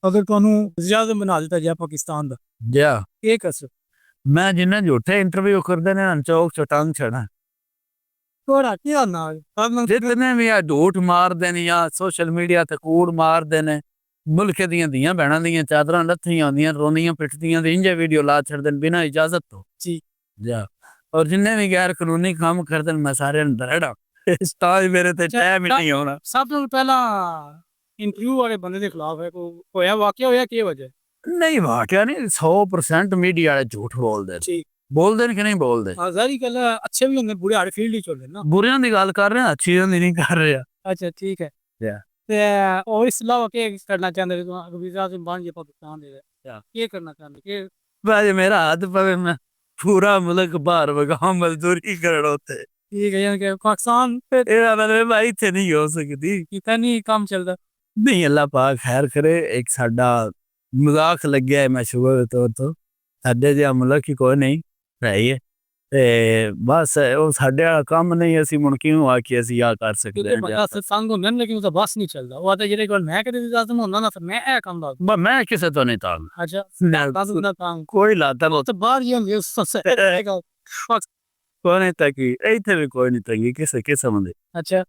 ਅਗਰ ਤੁਹਾਨੂੰ ਇਜਾਜ਼ਤ ਬਣਾ ਦਿੱਤਾ ਜਾਏ ਪਾਕਿਸਤਾਨ ਦਾ, ਜਿਆ ਕੀ ਕਰ ਸਕਦੇ? ਮੈਂ ਜਿੰਨੇ ਝੂਠੇ ਇੰਟਰਵਿਊ ਕਰਦੇ ਨੇ ਚੌਕ ਚਟੰਗ ਛੜਾ ਥੋੜਾ ਕੀ ਹਾਲਨਾ ਜਿਤਨੇ ਵੀ ਆ ਝੂਠ ਮਾਰਦੇ ਨੇ ਜਾਂ ਸੋਸ਼ਲ ਮੀਡੀਆ ਤੇ ਕੂੜ ਮਾਰਦੇ ਨੇ, ਮੁਲਕ ਦੀਆਂ ਧੀਆਂ ਭੈਣਾਂ ਦੀਆਂ ਚਾਦਰਾਂ ਲੱਥੀਆਂ ਹੁੰਦੀਆਂ ਰੋਂਦੀਆਂ ਪਿੱਟਦੀਆਂ ਤੇ ਇੰਜੇ ਵੀਡੀਓ ਲਾ ਛੱਡਦੇ ਨੇ ਬਿਨਾਂ ਇਜਾਜ਼ਤ ਤੋਂ ਜੀ। ਜਾ ਔਰ ਜਿੰਨੇ ਵੀ ਗੈਰ ਕਾਨੂੰਨੀ ਕੰਮ ਕਰਦੇ ਨੇ ਮੈਂ ਸਾਰਿਆਂ ਨੂੰ ਦਰੜਾ ਸਟਾਜ ਮੇਰੇ ਤੇ ਟਾਈਮ ਹੀ ਨਹੀਂ ਹੋਣਾ। ਸਭ ਤੋਂ ਪਹਿਲਾਂ ਇੰਟਰਵਿਊ ਵਾਲੇ ਬੰਦੇ ਦੇ ਖਿਲਾਫ ਹੈ ਕੋਈ ਹੋਇਆ ਵਾਕਿਆ ਹੋਇਆ ਕੀ ਵਜ੍ਹਾ? ਨਹੀਂ ਵਾਕਿਆ ਨਹੀਂ 100% ਮੀਡੀਆ ਵਾਲੇ ਝੂਠ ਬੋਲਦੇ ਨੇ। ਠੀਕ ਬੋਲਦੇ ਨੇ ਕਿ ਨਹੀਂ ਬੋਲਦੇ? ਆਜ਼ਾਰੀ ਗੱਲ ਅੱਛੇ ਵੀ ਹੁੰਦੇ ਬੁਰੇ ਹਰ ਫੀਲਡ ਵਿੱਚ ਹੁੰਦੇ ਨਾ। ਬੁਰਿਆਂ ਦੀ ਗੱਲ ਕਰ ਰਹੇ ਅੱਛੀਆਂ ਦੀ ਨਹੀਂ ਕਰ ਰਿਹਾ। ਅੱਛਾ ਠੀਕ ਹੈ। Yeah. ਤੇ ਉਹ ਇਸ ਇਲਾਵਾ ਕੀ ਕਰਨਾ ਚਾਹੁੰਦੇ ਤੁਸੀਂ ਵੀਜ਼ਾ से ਬਣ ਜੇ ਪਾਕਿस्तान ਦੇ ਕੀ ਕਰਨਾ ਚਾਹੁੰਦੇ ਕਿ ਬਾਜ ਮੇਰਾ ਹੱਥ ਪਵੇ ਮੈਂ ਪੂਰਾ ਮੁਲਕ ਬਾਹਰ ਵਗਾ ਮਜ਼ਦੂਰੀ ਕਰਨ ਉੱਤੇ ਠੀਕ ਹੈ ਯਾਨੀ ਕਿ ਪਾਕਿस्तान पे ਇਹਦਾ ਮਤਲਬ ਭਾਈ ਇੱਥੇ ਨਹੀਂ ਹੋ ਸਕਦੀ। ਕਿਤਾ ਨਹੀਂ ਕੰਮ ਚੱਲਦਾ। ਨਹੀਂ ਅੱਲਾ ਪਾਕ ਖੈਰ ਕਰੇ। ਇੱਕ ਸਾਡਾ ਮਜ਼ਾਕ ਲੱਗਿਆ ਹੈ ਮਸ਼ਹੂਰ ਦੇ ਤੌਰ ਤੋਂ ਸਾਡੇ ਜਿਹਾ ਮੁਲਕ ਹੀ ਕੋਈ ਨਹੀਂ ਰਹੀ ਹੈ ਤੇ ਬਸ ਉਹ ਸਾਡੇ ਵਾਲਾ ਕੰਮ ਨਹੀਂ ਅਸੀਂ ਮੁੜ ਕਿਉਂ ਆ ਕੇ ਅਸੀਂ ਆ ਕਰ ਸਕਦੇ ਹਾਂ। ਸੰਗ ਹੁੰਦੇ ਨੇ ਲੇਕਿਨ ਉਹਦਾ ਬਸ ਨਹੀਂ ਚੱਲਦਾ। ਉਹ ਤਾਂ ਜਿਹੜੇ ਕੋਲ ਮੈਂ ਕਦੇ ਇਜਾਜ਼ਤ ਹੁੰਦਾ ਨਾ ਫਿਰ ਮੈਂ ਇਹ ਕੰਮ ਦਾ ਮੈਂ ਕਿਸੇ ਤੋਂ ਨਹੀਂ ਤੰਗ। ਅੱਛਾ ਬਸ ਉਹਦਾ ਕੰਮ ਕੋਈ ਲਾਤਾ ਉਹ ਤਾਂ ਬਾਹਰ ਹੀ ਹੁੰਦੀ ਕੋਈ ਨਹੀਂ ਤੰਗੀ ਇੱਥੇ ਵੀ ਕੋਈ ਨਹੀਂ ਤੰਗੀ ਕਿਸੇ ਕਿਸਮ ਦੀ। ਅੱਛਾ